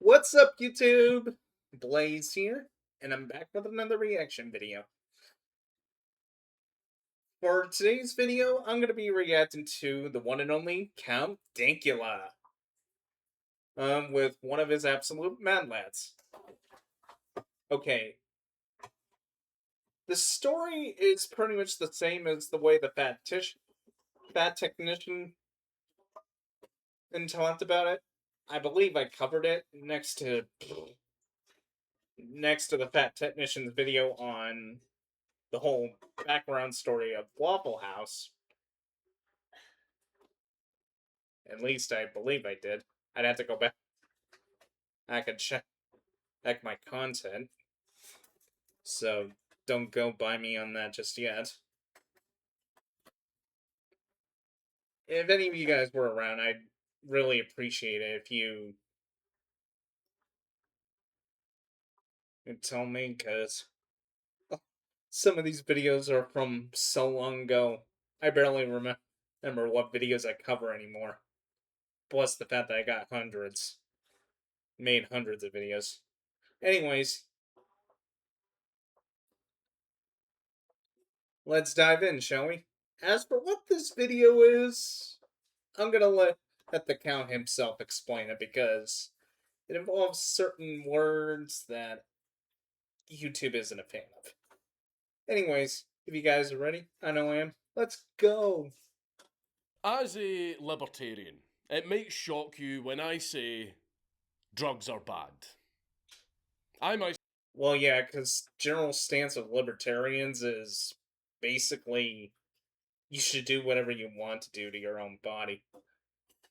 What's up, YouTube? Blaze here, and I'm back with another reaction video. For today's video, I'm going to be reacting to the one and only Count Dankula, with one of his absolute mad lads. Okay, the story is pretty much the same as the way the fat technician talked about it. I believe I covered it next to the fat technician's video on the whole background story of Waffle House. At least I believe I did. I'd have to go back. I could check my content. So don't go by me on that just yet. If any of you guys were around, I'd really appreciate it if you could tell me, because some of these videos are from so long ago, I barely remember what videos I cover anymore. Plus the fact that I got made hundreds of videos. Anyways, let's dive in, shall we? As for what this video is, I'm gonna let the Count himself explain it, because it involves certain words that YouTube isn't a fan of. Anyways, if you guys are ready, I know I am. Let's go! As a libertarian, it might shock you when I say drugs are bad. Well, yeah, because general stance of libertarians is basically you should do whatever you want to do to your own body.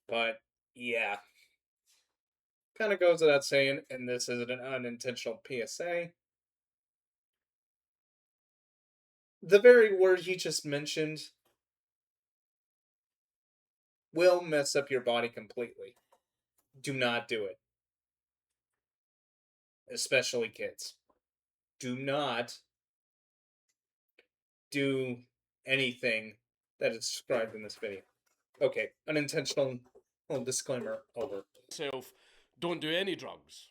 But, yeah. Kind of goes without saying, and this is an unintentional PSA. The very word he just mentioned will mess up your body completely. Do not do it. Especially kids. Do not do anything that is described in this video. Okay, unintentional disclaimer over. Don't do any drugs.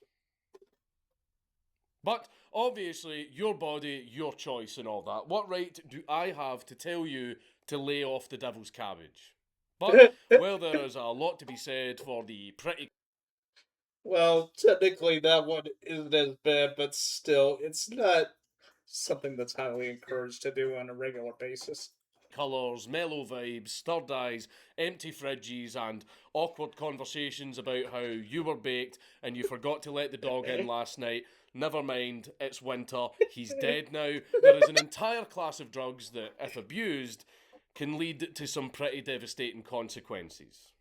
But obviously, your body, your choice, and all that. What right do I have to tell you to lay off the devil's cabbage? But, well, there is a lot to be said for the pretty. Well, technically that one isn't as bad, but still, it's not something that's highly encouraged to do on a regular basis. Colours, mellow vibes, stirred eyes, empty fridges, and awkward conversations about how you were baked and you forgot to let the dog in last night. Never mind, it's winter, he's dead now. There is an entire class of drugs that, if abused, can lead to some pretty devastating consequences,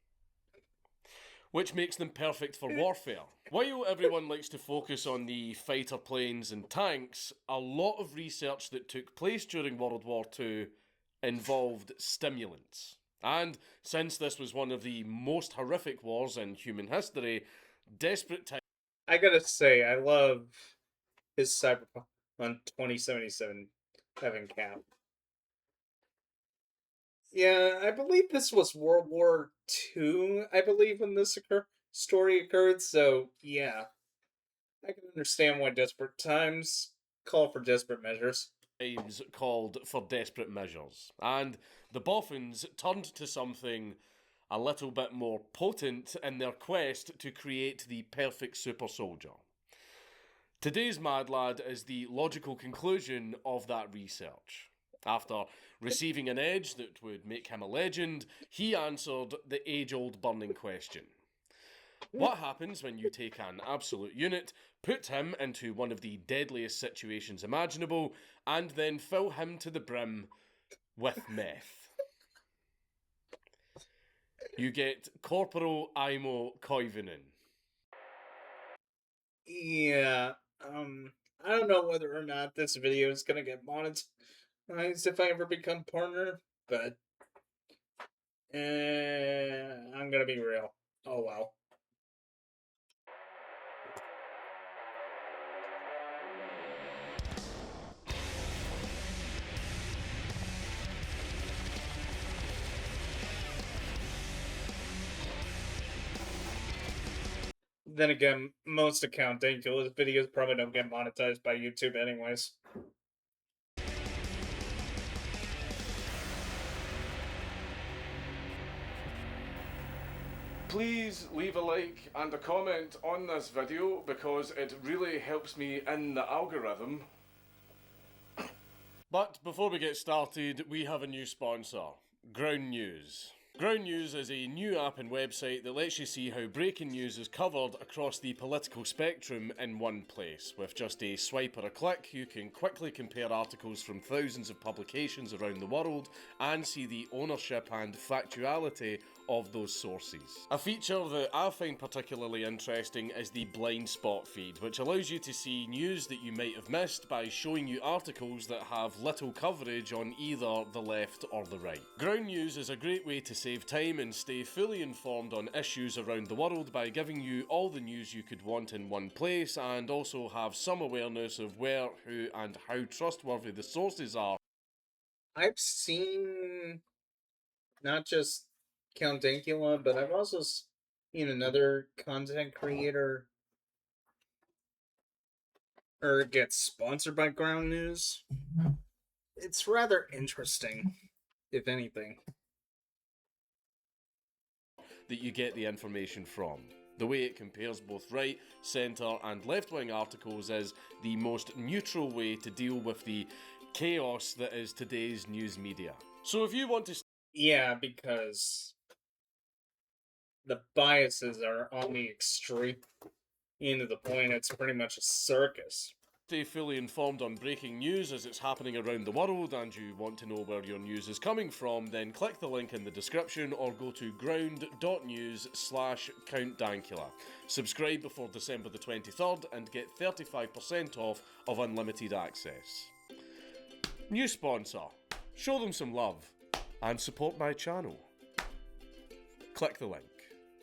which makes them perfect for warfare. While everyone likes to focus on the fighter planes and tanks, a lot of research that took place during World War II involved stimulants. And since this was one of the most horrific wars in human history, desperate times. I gotta say, I love his Cyberpunk on 2077 Heaven Cap. Yeah, I believe this was World War II, I believe, when this story occurred, so yeah. I can understand why desperate times call for desperate measures. Called for desperate measures, and the Boffins turned to something a little bit more potent in their quest to create the perfect super soldier. Today's Mad Lad is the logical conclusion of that research. After receiving an edge that would make him a legend, he answered the age-old burning question. What happens when you take an absolute unit, put him into one of the deadliest situations imaginable, and then fill him to the brim with meth? You get Corporal Amio Koivunen. Yeah, I don't know whether or not this video is gonna get monetized if I ever become partner, but I'm gonna be real. Oh well. Then again, most account Dankula's videos probably don't get monetized by YouTube anyways. Please leave a like and a comment on this video because it really helps me in the algorithm. But before we get started, we have a new sponsor, Ground News. Ground News is a new app and website that lets you see how breaking news is covered across the political spectrum in one place. With just a swipe or a click, you can quickly compare articles from thousands of publications around the world and see the ownership and factuality of those sources. A feature that I find particularly interesting is the blind spot feed, which allows you to see news that you might have missed by showing you articles that have little coverage on either the left or the right. Ground News is a great way to save time and stay fully informed on issues around the world by giving you all the news you could want in one place, and also have some awareness of where, who, and how trustworthy the sources are. I've seen not just Count Dankula, but I've also seen another content creator or get sponsored by Ground News. It's rather interesting, if anything. That you get the information from. The way it compares both right, centre, and left wing articles is the most neutral way to deal with the chaos that is today's news media. So if you want to Yeah, because the biases are on the extreme end of the point, it's pretty much a circus. stay fully informed on breaking news as it's happening around the world, and you want to know where your news is coming from, then click the link in the description or go to ground.news/CountDankula. Subscribe before December the 23rd and get 35% off of unlimited access. New sponsor. Show them some love and support my channel. Click the link.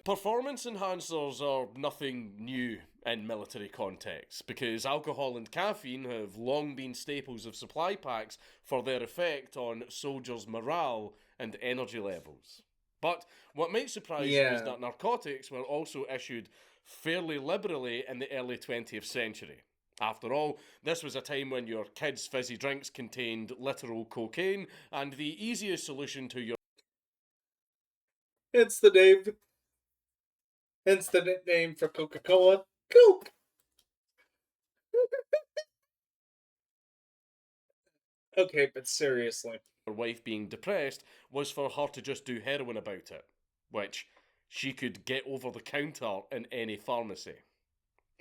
Performance enhancers are nothing new in military contexts, because alcohol and caffeine have long been staples of supply packs for their effect on soldiers' morale and energy levels. But what might surprise you is that narcotics were also issued fairly liberally in the early 20th century. After all, this was a time when your kids' fizzy drinks contained literal cocaine, and the easiest solution to your Hence the nickname for Coca-Cola, Coke. Okay, but seriously. wife being depressed was for her to just do heroin about it, which she could get over the counter in any pharmacy.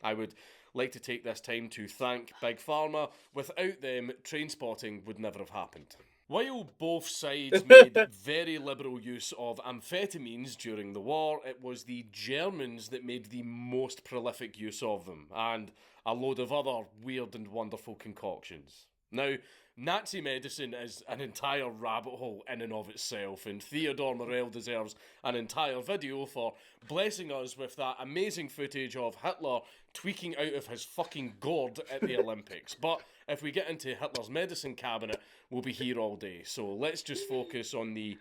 I would like to take this time to thank Big Pharma. Without them, Trainspotting would never have happened. While both sides made very liberal use of amphetamines during the war, it was the Germans that made the most prolific use of them, and a load of other weird and wonderful concoctions. Now, Nazi medicine is an entire rabbit hole in and of itself, and Theodore Morell deserves an entire video for blessing us with that amazing footage of Hitler tweaking out of his fucking gourd at the Olympics. But if we get into Hitler's medicine cabinet, we'll be here all day. So let's just focus on the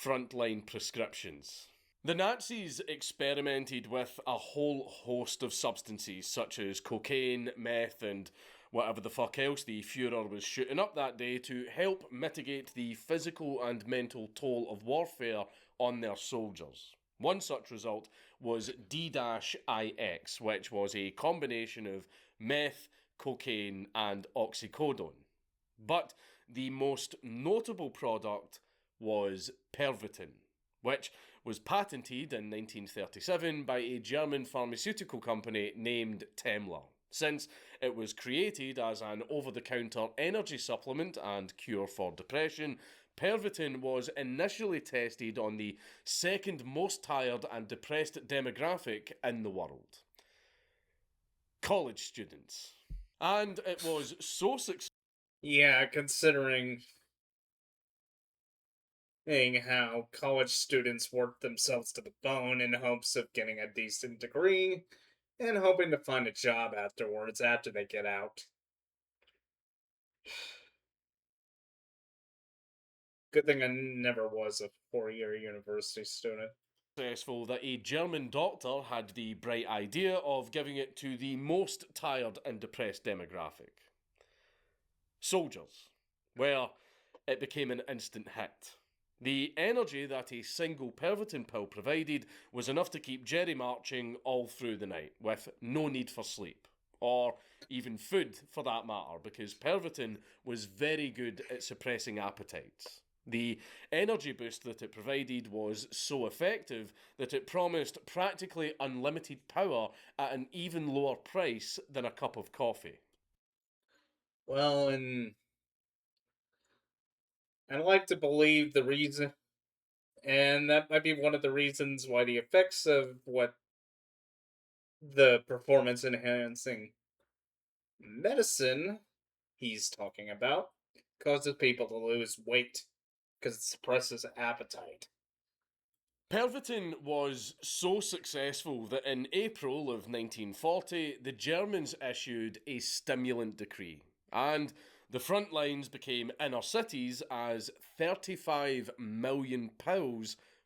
frontline prescriptions. The Nazis experimented with a whole host of substances such as cocaine, meth, and whatever the fuck else the Fuhrer was shooting up that day to help mitigate the physical and mental toll of warfare on their soldiers. One such result was D-IX, which was a combination of meth, cocaine, and oxycodone. But the most notable product was Pervitin, which was patented in 1937 by a German pharmaceutical company named Temmler. Since it was created as an over-the-counter energy supplement and cure for depression, Pervitin was initially tested on the second most tired and depressed demographic in the world: college students. And it was so successful. Yeah, considering how college students work themselves to the bone in hopes of getting a decent degree and hoping to find a job afterwards after they get out. Good thing I never was a 4-year university student. successful that a German doctor had the bright idea of giving it to the most tired and depressed demographic: soldiers, where it became an instant hit. The energy that a single Pervitin pill provided was enough to keep Jerry marching all through the night, with no need for sleep, or even food for that matter, because Pervitin was very good at suppressing appetites. The energy boost that it provided was so effective that it promised practically unlimited power at an even lower price than a cup of coffee. Well, and I like to believe the reason, and that might be one of the reasons why the effects of what the performance enhancing medicine he's talking about causes people to lose weight because it suppresses appetite. Pervitin was so successful that in April of 1940, the Germans issued a stimulant decree, and the front lines became inner cities as £35 million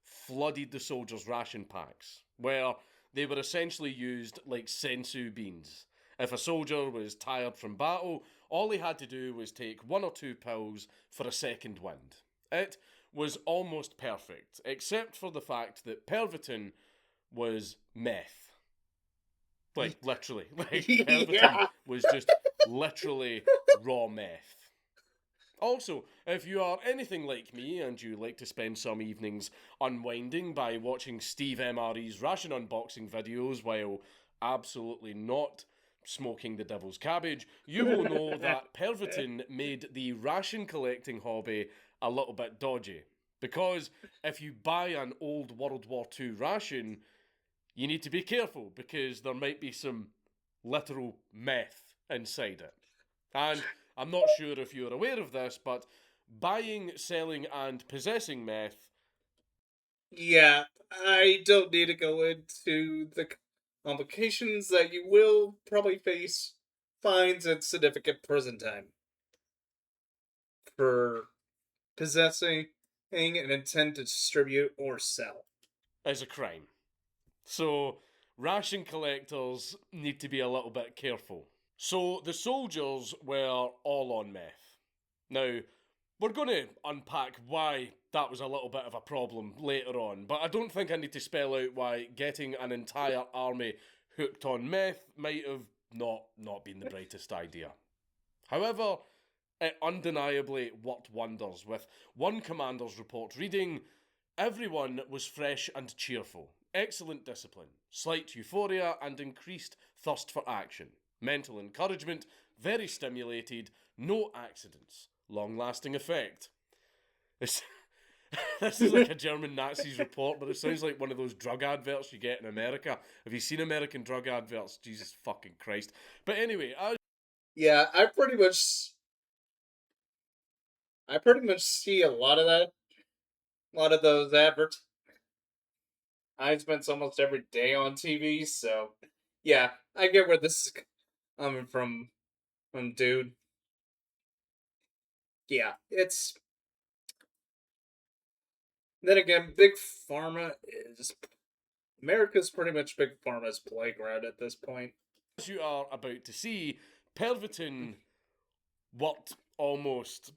flooded the soldiers' ration packs, where they were essentially used like sensu beans. If a soldier was tired from battle, all he had to do was take one or two pills for a second wind. It was almost perfect, except for the fact that Pervitin was meth. Like, literally. Like, Pervitin Yeah. was just literally raw meth. Also, if you are anything like me and you like to spend some evenings unwinding by watching Steve MRE's ration unboxing videos while absolutely not smoking the devil's cabbage, you will know that Pervitin made the ration collecting hobby a little bit dodgy. Because if you buy an old World War II ration, you need to be careful because there might be some literal meth inside it. And I'm not sure if you're aware of this, but buying, selling, and possessing meth. Yeah, I don't need to go into the complications that you will probably face fines and significant prison time for possessing an intent to distribute or sell. Is a crime. So, ration collectors need to be a little bit careful. So, the soldiers were all on meth. Now, we're going to unpack why that was a little bit of a problem later on, but I don't think I need to spell out why getting an entire army hooked on meth might have not been the brightest idea. However, it undeniably worked wonders, with one commander's report reading: "Everyone was fresh and cheerful, excellent discipline, slight euphoria, and increased thirst for action. Mental encouragement, very stimulated, no accidents, long lasting effect." This, this is like a German Nazi's report, but it sounds like one of those drug adverts you get in America. Have you seen American drug adverts? Jesus fucking Christ. But anyway, Yeah, I pretty much see a lot of that, a lot of those adverts. I spend almost every day on TV, so yeah, I get where this is coming from, dude. Yeah, it's then again, big pharma is America's pretty much big pharma's playground at this point. as you are about to see, Pervitin worked almost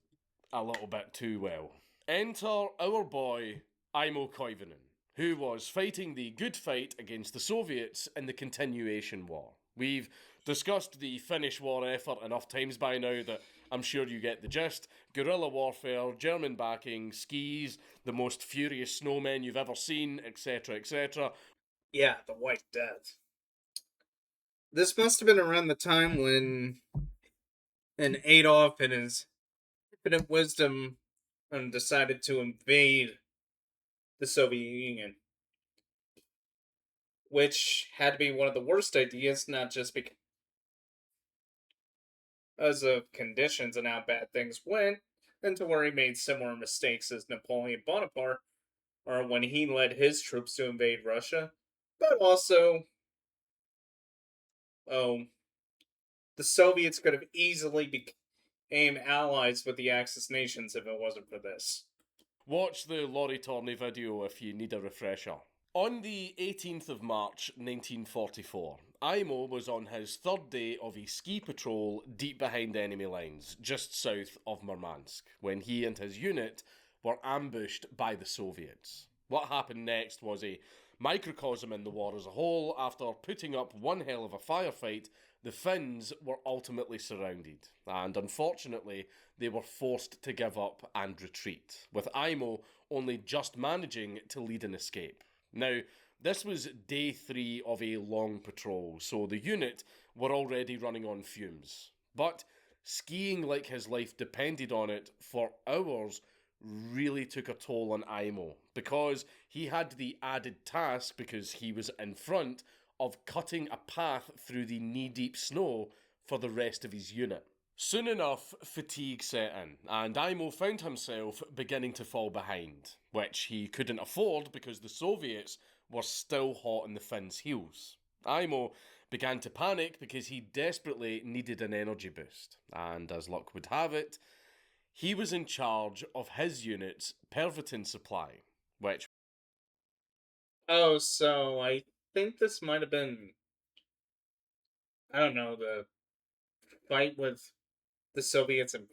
a little bit too well. Enter our boy, Imo Koivunen, who was fighting the good fight against the Soviets in the continuation war. We've discussed the Finnish war effort enough times by now that I'm sure you get the gist. Guerrilla warfare, German backing, skis, the most furious snowmen you've ever seen, etc., etc. Yeah, the White Death. This must have been around the time when Adolf, in his infinite wisdom, decided to invade the Soviet Union, which had to be one of the worst ideas, not just because of conditions and how bad things went, and to where he made similar mistakes as Napoleon Bonaparte, or when he led his troops to invade Russia, but also, oh, the Soviets could have easily became allies with the Axis nations if it wasn't for this. Watch the Laurie Torney video if you need a refresher. On the 18th of March 1944, Imo was on his third day of a ski patrol deep behind enemy lines, just south of Murmansk, when he and his unit were ambushed by the Soviets. What happened next was a microcosm in the war as a whole. After putting up one hell of a firefight, the Finns were ultimately surrounded, and unfortunately, they were forced to give up and retreat, with Imo only just managing to lead an escape. Now, this was day 3 of a long patrol, so the unit were already running on fumes. But skiing like his life depended on it for hours really took a toll on Imo, because he had the added task, because he was in front, of cutting a path through the knee-deep snow for the rest of his unit. Soon enough, fatigue set in, and Imo found himself beginning to fall behind, which he couldn't afford because the Soviets were still hot on the Finns' heels. Imo began to panic because he desperately needed an energy boost, and as luck would have it, he was in charge of his unit's Pervitin supply, which... Oh, so I think this might have been, I don't know, the fight with the Soviets and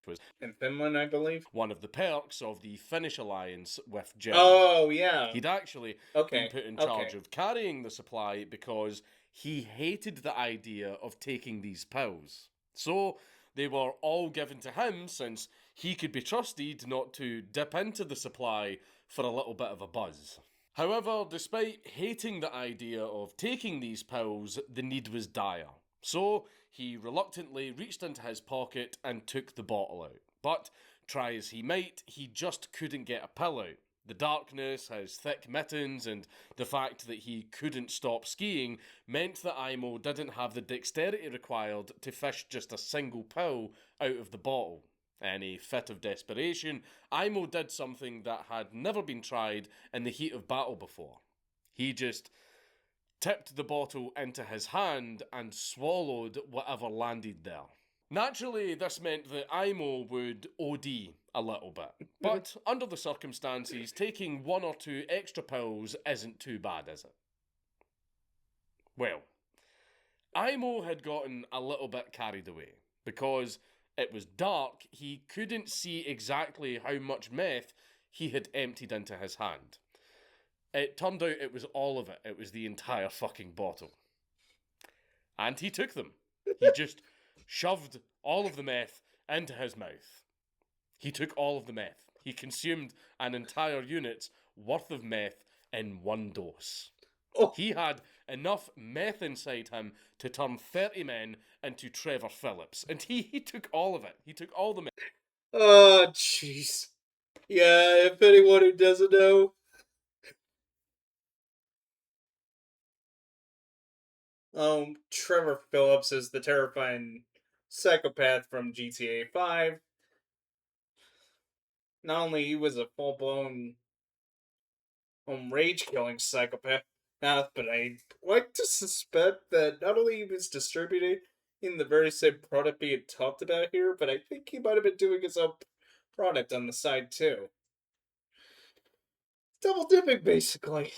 was Finland, I believe. one of the perks of the Finnish alliance with Germany. Oh, yeah. He'd actually been Okay. put in charge of carrying the supply because he hated the idea of taking these pills. So they were all given to him since he could be trusted not to dip into the supply for a little bit of a buzz. However, despite hating the idea of taking these pills, the need was dire. So he reluctantly reached into his pocket and took the bottle out. But try as he might, he just couldn't get a pill out. The darkness, his thick mittens, and the fact that he couldn't stop skiing meant that Imo didn't have the dexterity required to fish just a single pill out of the bottle. In a fit of desperation, Imo did something that had never been tried in the heat of battle before. He just tipped the bottle into his hand and swallowed whatever landed there. Naturally, this meant that Imo would OD a little bit. But under the circumstances, taking 1 or 2 extra pills isn't too bad, is it? Well, Imo had gotten a little bit carried away. Because it was dark, he couldn't see exactly how much meth he had emptied into his hand. It turned out it was all of it. It was the entire fucking bottle. And he took them. He just shoved all of the meth into his mouth. He took all of the meth. He consumed an entire unit's worth of meth in one dose. Oh. He had enough meth inside him to turn 30 men into Trevor Phillips. And he took all of it. He took all the meth. Oh, jeez. Yeah, if anyone who doesn't know, Trevor Phillips is the terrifying psychopath from GTA 5. Not only he was a full-blown rage-killing psychopath, but I like to suspect that not only he was distributing in the very same product being talked about here, but I think he might have been doing his own product on the side too. Double dipping, basically.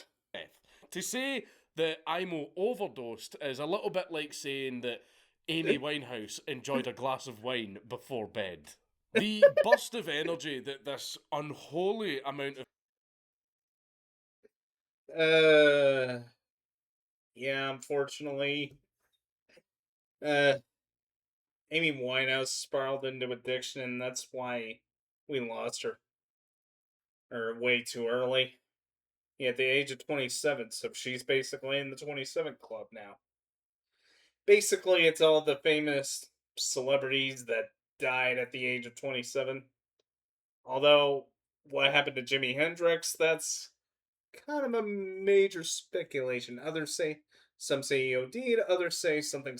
To say that Imo overdosed is a little bit like saying that Amy Winehouse enjoyed a glass of wine before bed. The burst of energy that this unholy amount of... Yeah, unfortunately, Amy Winehouse spiraled into addiction, and that's why we lost her. Or way too early. Yeah, at the age of 27, so she's basically in the 27 club now. Basically, it's all the famous celebrities that died at the age of 27. Although, what happened to Jimi Hendrix, that's kind of a major speculation. Some say he OD'd, others say something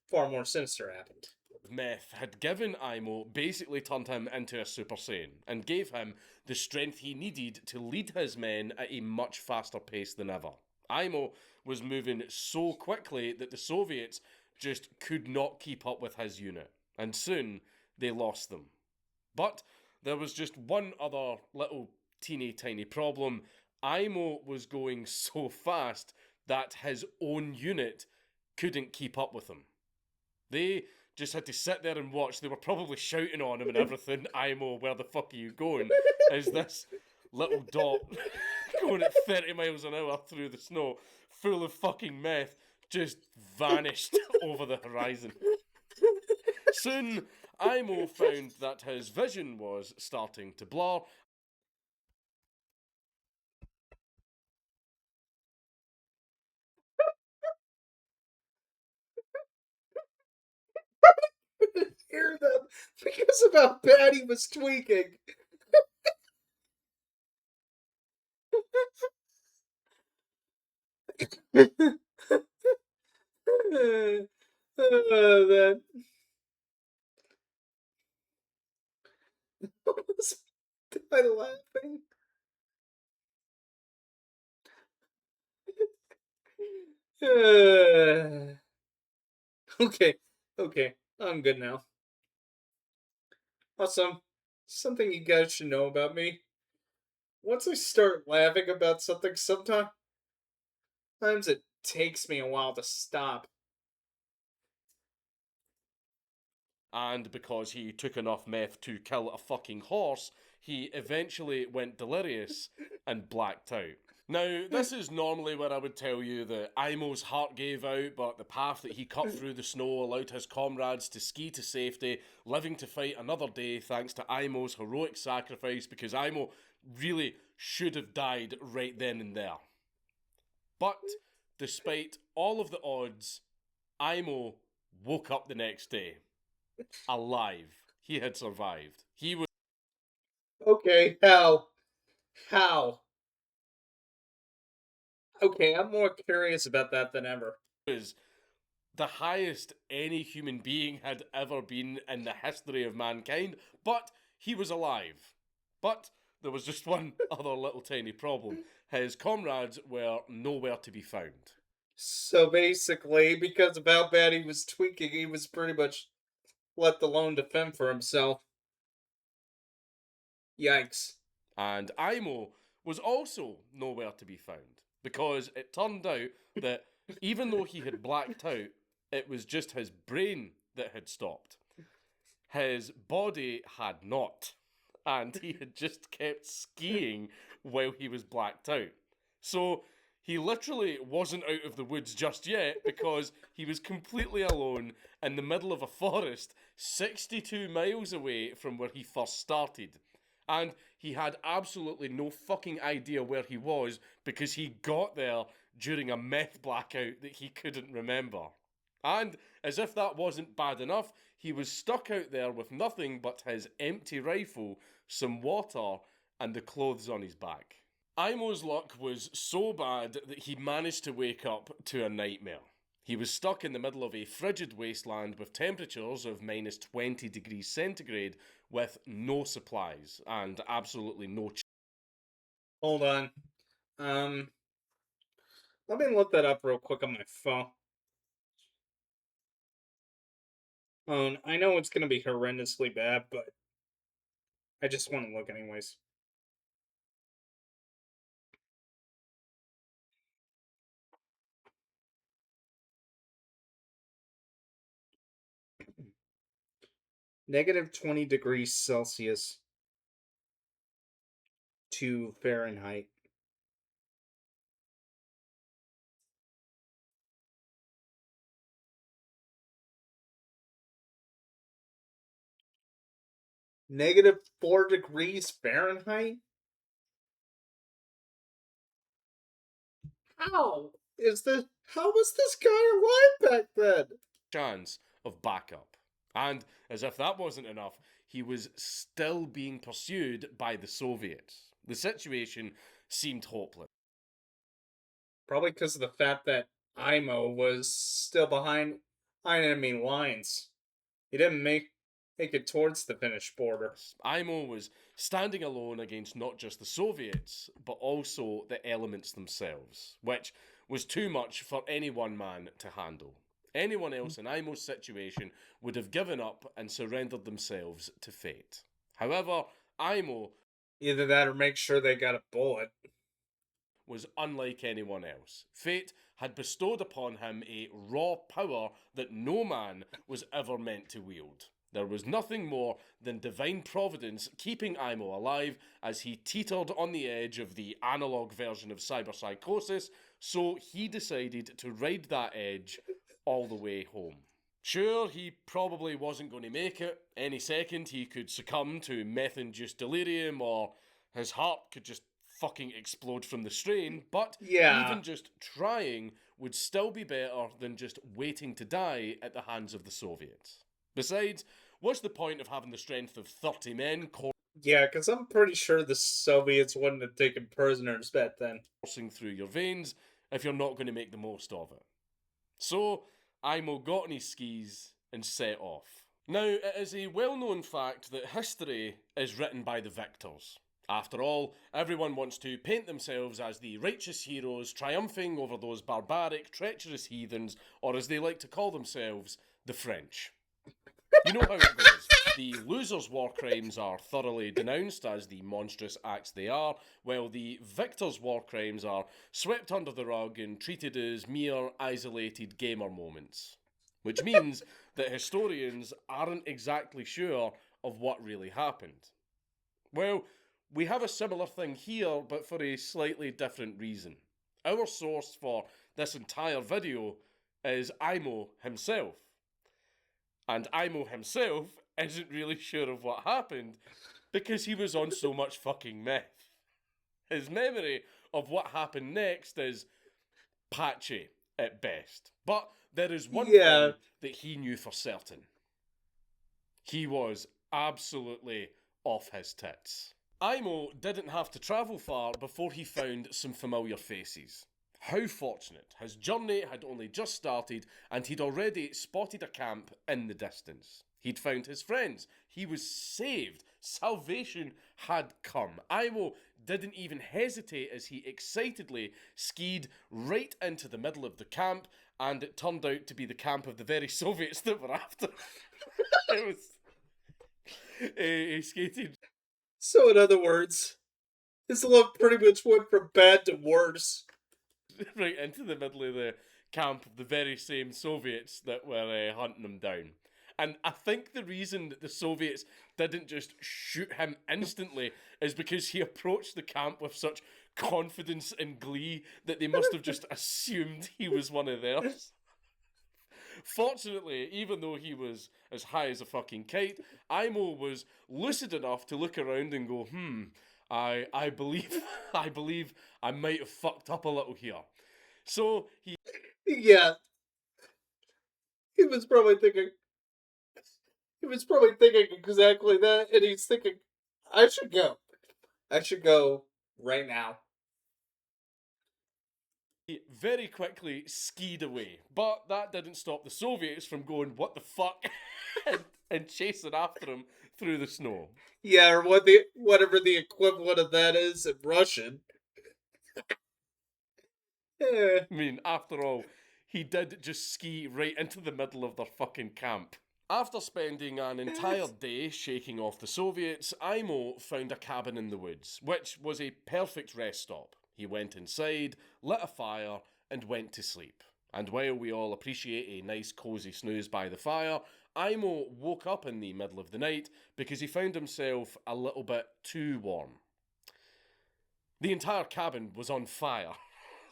far more sinister happened. Meth had given Imo basically turned him into a Super Saiyan and gave him the strength he needed to lead his men at a much faster pace than ever. Imo was moving so quickly that the Soviets just could not keep up with his unit, and soon they lost them. But there was just one other little teeny tiny problem. Imo was going so fast that his own unit couldn't keep up with him. They just had to sit there and watch. They were probably shouting on him and everything. Imo, where the fuck are you going? As this little dot going at 30 miles an hour through the snow, full of fucking meth, just vanished over the horizon. Soon, Imo found that his vision was starting to blur. Hear them because of how bad he was tweaking. That was I laughing. Okay, okay, I'm good now. Also, something you guys should know about me. Once I start laughing about something, sometimes it takes me a while to stop. And because he took enough meth to kill a fucking horse, he eventually went delirious and blacked out. Now, this is normally where I would tell you that Imo's heart gave out, but the path that he cut through the snow allowed his comrades to ski to safety, living to fight another day thanks to Imo's heroic sacrifice, because Imo really should have died right then and there. But despite all of the odds, Imo woke up the next day, alive. He had survived. He Okay, how? How? Okay, I'm more curious about that than ever. was the highest any human being had ever been in the history of mankind, but he was alive. But there was just one other little tiny problem. His comrades were nowhere to be found. So basically, because of how bad he was tweaking, he was pretty much left alone to fend for himself. Yikes. And Imo was also nowhere to be found, because it turned out that even though he had blacked out, it was just his brain that had stopped. His body had not, and he had just kept skiing while he was blacked out. So he literally wasn't out of the woods just yet, because he was completely alone in the middle of a forest 62 miles away from where he first started. And he had absolutely no fucking idea where he was, because he got there during a meth blackout that he couldn't remember. And as if that wasn't bad enough, he was stuck out there with nothing but his empty rifle, some water, and the clothes on his back. Imo's luck was so bad that he managed to wake up to a nightmare. He was stuck in the middle of a frigid wasteland with temperatures of minus 20 degrees centigrade, with no supplies and absolutely no. Hold on. Let me look that up real quick on my phone. I know it's gonna be horrendously bad, but I just want to look anyways. Negative 20 degrees Celsius to Fahrenheit. Negative 4 degrees Fahrenheit? How was this guy alive back then? Chance of backup. And as if that wasn't enough, he was still being pursued by the Soviets. The situation seemed hopeless. Probably because of the fact that Imo was still behind enemy lines. He didn't make it towards the Finnish border. Imo was standing alone against not just the Soviets, but also the elements themselves, which was too much for any one man to handle. Anyone else in Imo's situation would have given up and surrendered themselves to fate. However, Imo Either that or make sure they got a bullet. was unlike anyone else. Fate had bestowed upon him a raw power that no man was ever meant to wield. There was nothing more than divine providence keeping Imo alive as he teetered on the edge of the analog version of cyberpsychosis, so he decided to ride that edge all the way home. Sure, he probably wasn't going to make it. Any second he could succumb to meth-induced delirium, or his heart could just fucking explode from the strain, but Yeah. even just trying would still be better than just waiting to die at the hands of the Soviets. Besides, what's the point of having the strength of 30 men Yeah, because I'm pretty sure the Soviets wouldn't have taken prisoners back then. coursing through your veins if you're not going to make the most of it? So, Imo got on his skis and set off. Now, it is a well-known fact that history is written by the victors. After all, everyone wants to paint themselves as the righteous heroes triumphing over those barbaric, treacherous heathens, or as they like to call themselves, the French. You know how it goes. The losers' war crimes are thoroughly denounced as the monstrous acts they are, while the victors' war crimes are swept under the rug and treated as mere isolated gamer moments. Which means that historians aren't exactly sure of what really happened. Well, we have a similar thing here, but for a slightly different reason. Our source for this entire video is Imo himself. And Imo himself isn't really sure of what happened because he was on so much fucking meth. His memory of what happened next is patchy at best. But there is one thing that he knew for certain. He was absolutely off his tits. Imo didn't have to travel far before he found some familiar faces. How fortunate. His journey had only just started and he'd already spotted a camp in the distance. He'd found his friends. He was saved. Salvation had come. Imo didn't even hesitate as he excitedly skied right into the middle of the camp, and it turned out to be the camp of the very Soviets that were after. It was... he skated. So in other words, his love pretty much went from bad to worse. Right into the middle of the camp of the very same Soviets that were hunting him down. And I think the reason that the Soviets didn't just shoot him instantly is because he approached the camp with such confidence and glee that they must have just assumed he was one of theirs. Fortunately, even though he was as high as a fucking kite, Imo was lucid enough to look around and go, I believe I might have fucked up a little here. So he... Yeah. He was probably thinking exactly that, and he's thinking, I should go. I should go right now. He very quickly skied away, but that didn't stop the Soviets from going, what the fuck, and chasing after him through the snow. Yeah, or whatever the equivalent of that is in Russian. I mean, after all, he did just ski right into the middle of their fucking camp. After spending an entire day shaking off the Soviets, Imo found a cabin in the woods, which was a perfect rest stop. He went inside, lit a fire, and went to sleep. And while we all appreciate a nice cosy snooze by the fire, Imo woke up in the middle of the night because he found himself a little bit too warm. The entire cabin was on fire.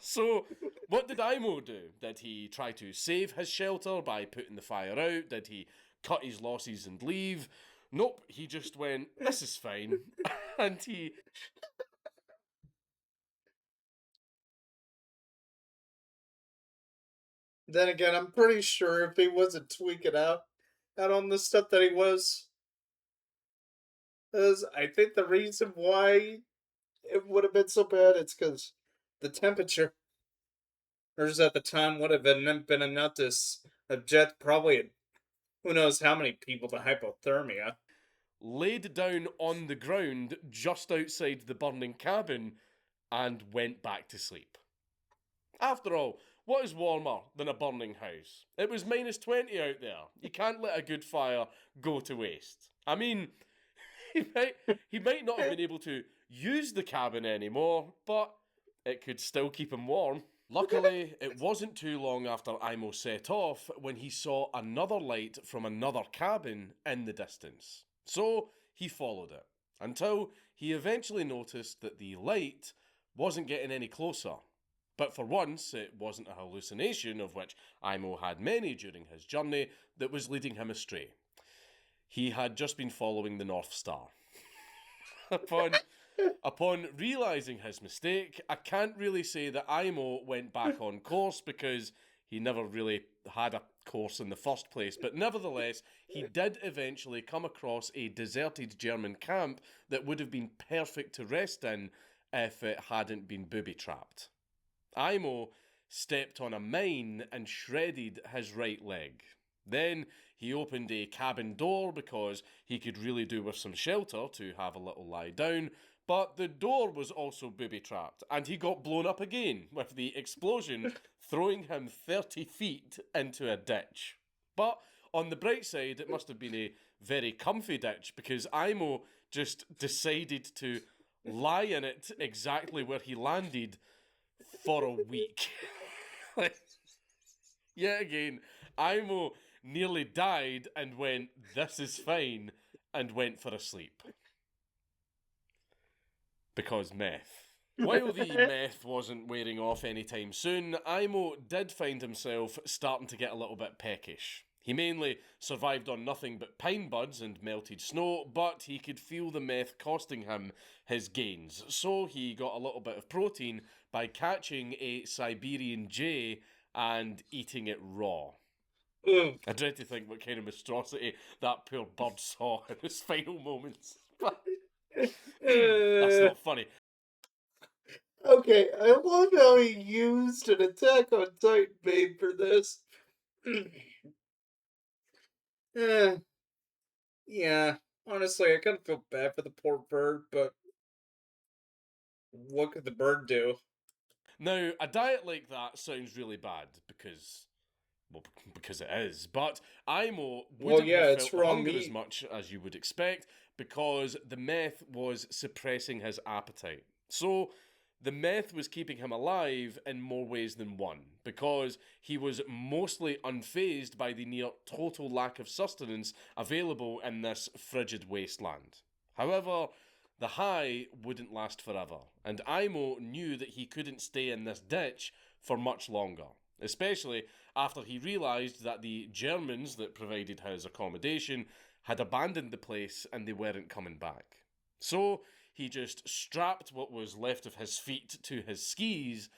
So, what did Imo do? Did he try to save his shelter by putting the fire out? Did he cut his losses and leave? Nope, he just went, this is fine. And he... Then again, I'm pretty sure if he wasn't tweaking out on the stuff that he was, is I think the reason why it would have been so bad is because the temperature at the time would have been enough to subject probably who knows how many people to hypothermia. Laid down on the ground just outside the burning cabin and went back to sleep. After all, what is warmer than a burning house? It was minus 20 out there. You can't let a good fire go to waste. I mean, he might not have been able to use the cabin anymore, but it could still keep him warm. Luckily, it wasn't too long after Imo set off when he saw another light from another cabin in the distance. So he followed it, until he eventually noticed that the light wasn't getting any closer. But for once, it wasn't a hallucination, of which Imo had many during his journey, that was leading him astray. He had just been following the North Star. Upon realising his mistake, I can't really say that Imo went back on course because he never really had a course in the first place, but nevertheless, he did eventually come across a deserted German camp that would have been perfect to rest in if it hadn't been booby-trapped. Imo stepped on a mine and shredded his right leg. Then he opened a cabin door because he could really do with some shelter to have a little lie down, but the door was also booby-trapped, and he got blown up again, with the explosion throwing him 30 feet into a ditch. But on the bright side, it must have been a very comfy ditch, because Imo just decided to lie in it exactly where he landed for a week. Yet again, Imo nearly died and went, "This is fine," and went for a sleep. Because meth. While the meth wasn't wearing off anytime soon, Imo did find himself starting to get a little bit peckish. He mainly survived on nothing but pine buds and melted snow, but he could feel the meth costing him his gains, so he got a little bit of protein by catching a Siberian jay and eating it raw. I dread to think what kind of monstrosity that poor bird saw in his final moments. That's not funny. Okay, I love how he used an Attack on Titan meme for this. Yeah, honestly, I kind of feel bad for the poor bird, but what could the bird do? Now, a diet like that sounds really bad because it is. But Imo wouldn't yeah, have it's felt the raw hunger meat. as much as you would expect because the meth was suppressing his appetite. So the meth was keeping him alive in more ways than one because he was mostly unfazed by the near total lack of sustenance available in this frigid wasteland. However, the high wouldn't last forever, and Imo knew that he couldn't stay in this ditch for much longer, especially after he realised that the Germans that provided his accommodation had abandoned the place and they weren't coming back. So he just strapped what was left of his feet to his skis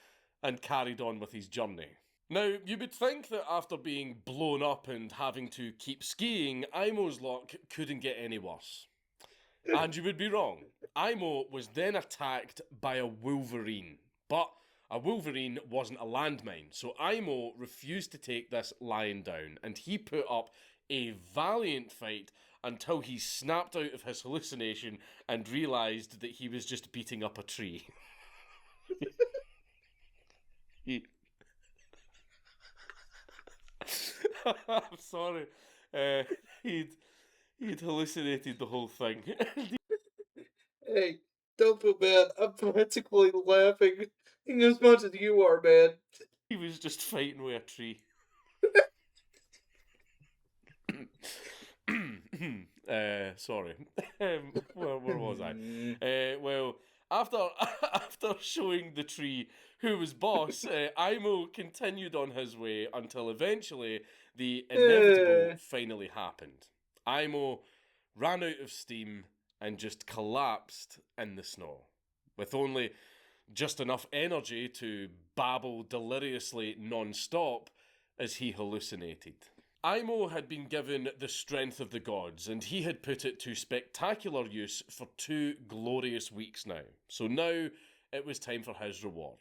and carried on with his journey. Now, you would think that after being blown up and having to keep skiing, Imo's luck couldn't get any worse. And you would be wrong. Imo was then attacked by a wolverine, but a wolverine wasn't a landmine, so Imo refused to take this lion down, and he put up a valiant fight until he snapped out of his hallucination and realised that he was just beating up a tree. I'm sorry. He'd hallucinated the whole thing. Hey, don't feel bad. I'm practically laughing as much as you are, man. He was just fighting with a tree. Sorry. Where was I? Well, after showing the tree who was boss, Imo continued on his way until eventually the inevitable finally happened. Imo ran out of steam and just collapsed in the snow, with only just enough energy to babble deliriously non-stop as he hallucinated. Imo had been given the strength of the gods, and he had put it to spectacular use for 2 glorious weeks now. So now it was time for his reward.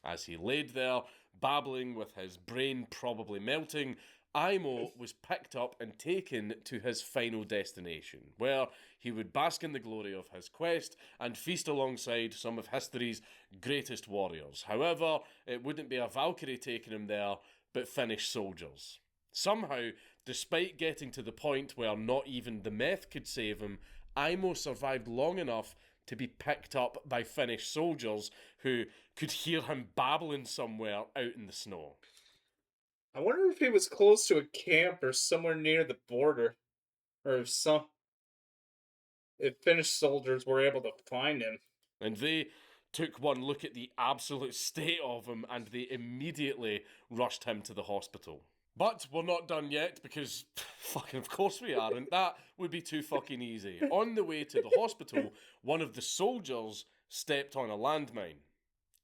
As he laid there, babbling with his brain probably melting, Imo was picked up and taken to his final destination, where he would bask in the glory of his quest and feast alongside some of history's greatest warriors. However, it wouldn't be a Valkyrie taking him there, but Finnish soldiers. Somehow, despite getting to the point where not even the meth could save him, Imo survived long enough to be picked up by Finnish soldiers who could hear him babbling somewhere out in the snow. I wonder if he was close to a camp or somewhere near the border, or if Finnish soldiers were able to find him. And they took one look at the absolute state of him and they immediately rushed him to the hospital. But we're not done yet because, fucking of course we aren't. That would be too fucking easy. On the way to the hospital, one of the soldiers stepped on a landmine.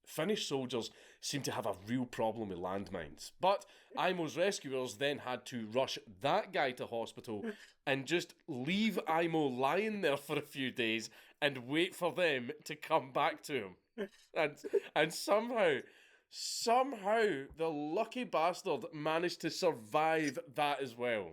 Finnish soldiers seem to have a real problem with landmines. But Aimo's rescuers then had to rush that guy to hospital and just leave Aimo lying there for a few days and wait for them to come back to him. And somehow the lucky bastard managed to survive that as well.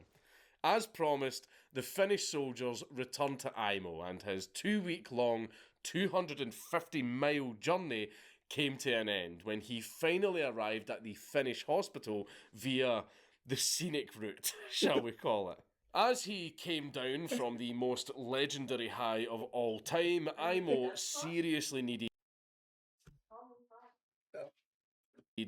As promised, the Finnish soldiers returned to Aimo and his 2-week-long, 250-mile journey came to an end when he finally arrived at the Finnish hospital via the scenic route, shall we call it. As he came down from the most legendary high of all time, Aimo seriously needed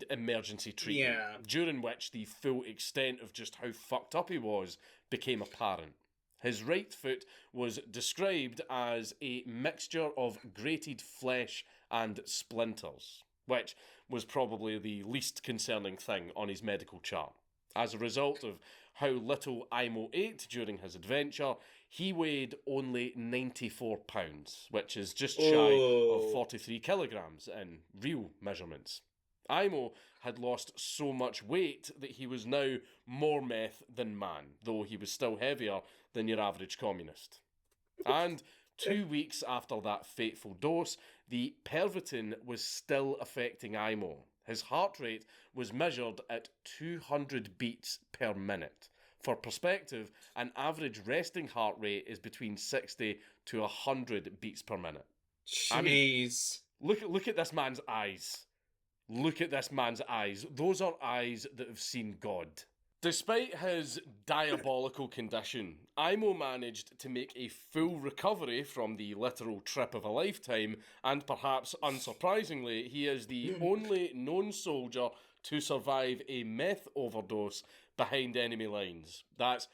emergency treatment, during which the full extent of just how fucked up he was became apparent. His right foot was described as a mixture of grated flesh and splinters, which was probably the least concerning thing on his medical chart. As a result of how little Aimo ate during his adventure, he weighed only 94 pounds, which is just shy of 43 kilograms in real measurements. Aimo had lost so much weight that he was now more meth than man, though he was still heavier than your average communist. And 2 weeks after that fateful dose, the Pervitin was still affecting Aimo. His heart rate was measured at 200 beats per minute. For perspective, an average resting heart rate is between 60 to 100 beats per minute. Jeez. I mean, look at this man's eyes. Look at this man's eyes. Those are eyes that have seen God. Despite his diabolical condition, Aimo managed to make a full recovery from the literal trip of a lifetime, and perhaps unsurprisingly, he is the only known soldier to survive a meth overdose behind enemy lines. That's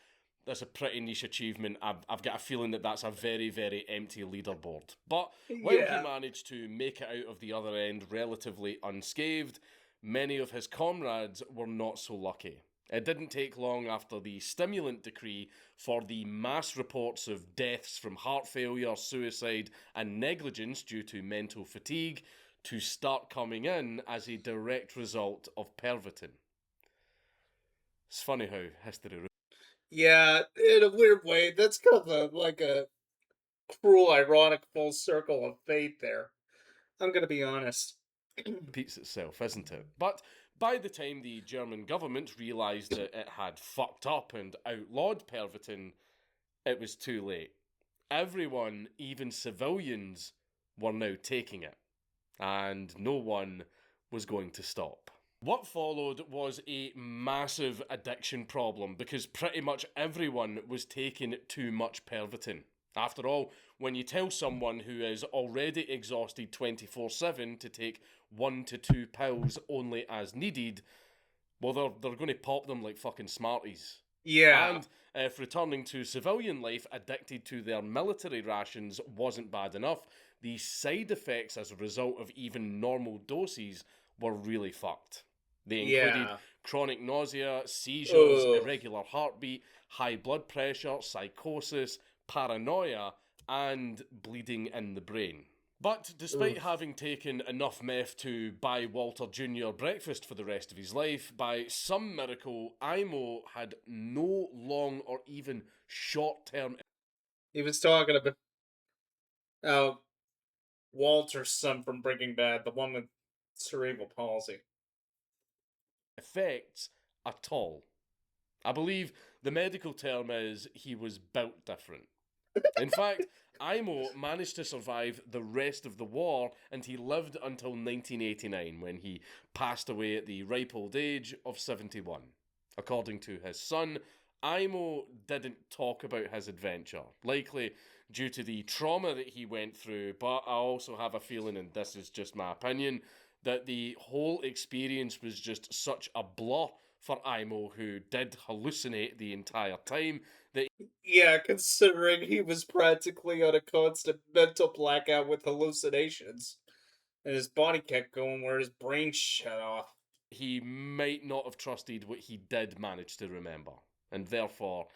a pretty niche achievement. I've got a feeling that that's a very, very empty leaderboard. But while he managed to make it out of the other end relatively unscathed, many of his comrades were not so lucky. It didn't take long after the stimulant decree for the mass reports of deaths from heart failure, suicide, and negligence due to mental fatigue to start coming in as a direct result of Pervitin. It's funny how history... Yeah, in a weird way, that's kind of like a cruel, ironic full circle of fate there. I'm gonna be honest. Repeats itself, isn't it? But by the time the German government realised that it had fucked up and outlawed Pervitin, it was too late. Everyone, even civilians, were now taking it, and no one was going to stop. What followed was a massive addiction problem because pretty much everyone was taking too much Pervitin. After all, when you tell someone who is already exhausted 24/7 to take 1 to 2 pills only as needed, well, they're going to pop them like fucking Smarties. Yeah. And if returning to civilian life addicted to their military rations wasn't bad enough, the side effects as a result of even normal doses were really fucked. They included chronic nausea, seizures, irregular heartbeat, high blood pressure, psychosis, paranoia, and bleeding in the brain. But despite having taken enough meth to buy Walter Jr. breakfast for the rest of his life, by some miracle, Aimo had no long or even short-term... He was talking about Walter's son from Breaking Bad, the one with cerebral palsy. ...effects at all. I believe the medical term is he was built different. In fact, Aimo managed to survive the rest of the war and he lived until 1989 when he passed away at the ripe old age of 71. According to his son, Aimo didn't talk about his adventure, likely due to the trauma that he went through, but I also have a feeling, and this is just my opinion, that the whole experience was just such a blur for Imo, who did hallucinate the entire time, that Yeah, considering he was practically on a constant mental blackout with hallucinations, and his body kept going where his brain shut off. he might not have trusted what he did manage to remember, and therefore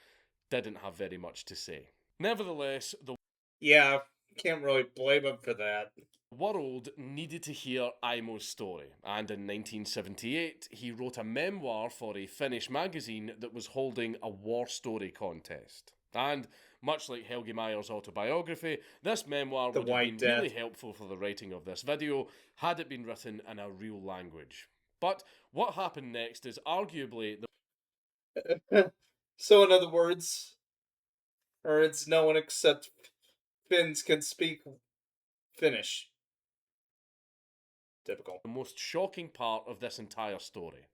didn't have very much to say. Nevertheless, the Yeah, can't really blame him for that. world needed to hear Imo's story, and in 1978 he wrote a memoir for a Finnish magazine that was holding a war story contest. And much like Helge Meyer's autobiography, this memoir The would have White been really Death. helpful for the writing of this video had it been written in a real language. But what happened next is arguably So, in other words, or it's no one except Finns can speak Finnish. Typical. the most shocking part of this entire story.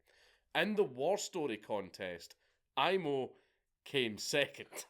In the war story contest, Imo came second.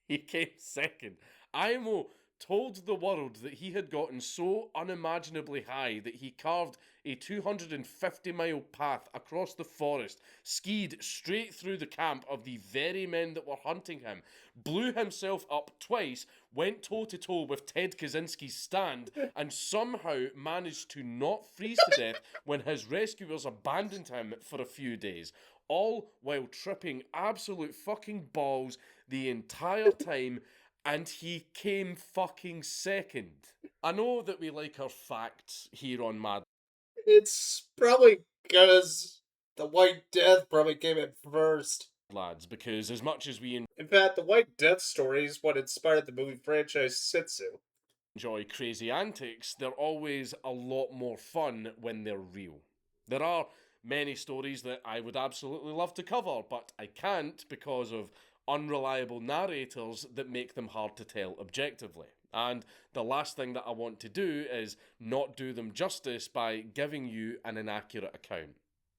He came second. Imo told the world that he had gotten so unimaginably high that he carved a 250-mile path across the forest, skied straight through the camp of the very men that were hunting him, blew himself up twice, went toe-to-toe with Ted Kaczynski's stand, and somehow managed to not freeze to death when his rescuers abandoned him for a few days, all while tripping absolute fucking balls the entire time, and he came fucking second. I know that we like our facts here on Mad It's probably because the White Death probably came in first. Lads, because as much as we In fact, the White Death story is what inspired the movie franchise Sitsu. enjoy crazy antics, they're always a lot more fun when they're real. There are many stories that I would absolutely love to cover, but I can't because of unreliable narrators that make them hard to tell objectively. And the last thing that I want to do is not do them justice by giving you an inaccurate account.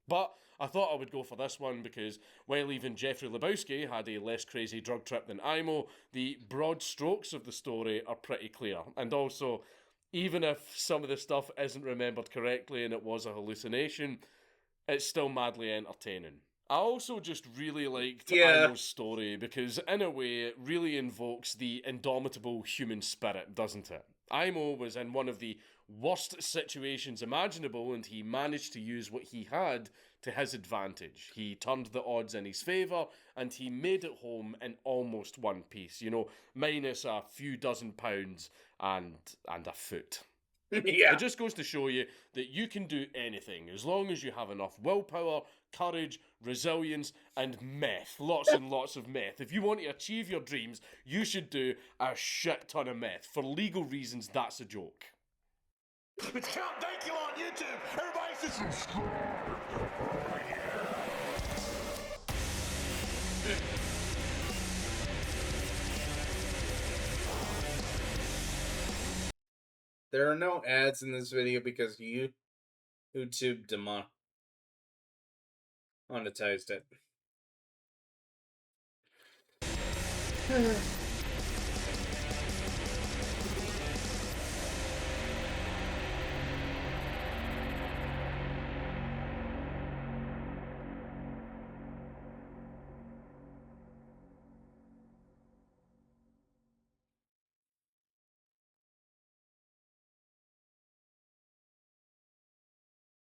But I thought I would go for this one because while even Jeffrey Lebowski had a less crazy drug trip than Imo, the broad strokes of the story are pretty clear. And also, even if some of the stuff isn't remembered correctly and it was a hallucination, it's still madly entertaining. I also just really liked Yeah, Imo's story because, in a way, it really invokes the indomitable human spirit, doesn't it? Imo was in one of the worst situations imaginable and he managed to use what he had to his advantage. He turned the odds in his favour and he made it home in almost one piece, you know, minus a few dozen pounds and a foot. yeah. It just goes to show you that you can do anything as long as you have enough willpower, courage, resilience, and meth. Lots and lots of meth. If you want to achieve your dreams, you should do a shit ton of meth. For legal reasons, that's a joke. It's Count Dankula on YouTube. Everybody just subscribe. There are no ads in this video because YouTube demonetized it.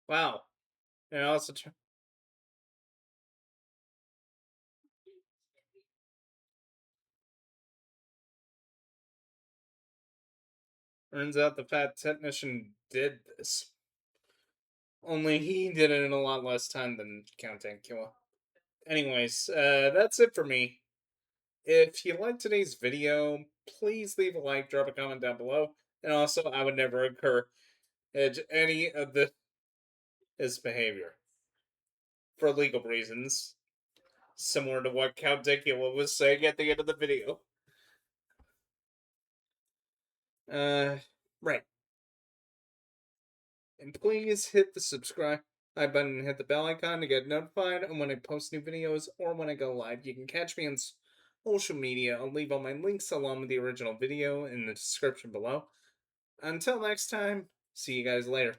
Wow. And also turns out the fat technician did this. Only he did it in a lot less time than Count Dankula. Anyways, that's it for me. If you liked today's video, please leave a like, drop a comment down below, and also I would never encourage any of his behavior for legal reasons, similar to what Count Dankula was saying at the end of the video. Right. And please hit the subscribe button and hit the bell icon to get notified when I post new videos or when I go live. You can catch me on social media. I'll leave all my links along with the original video in the description below. Until next time, see you guys later.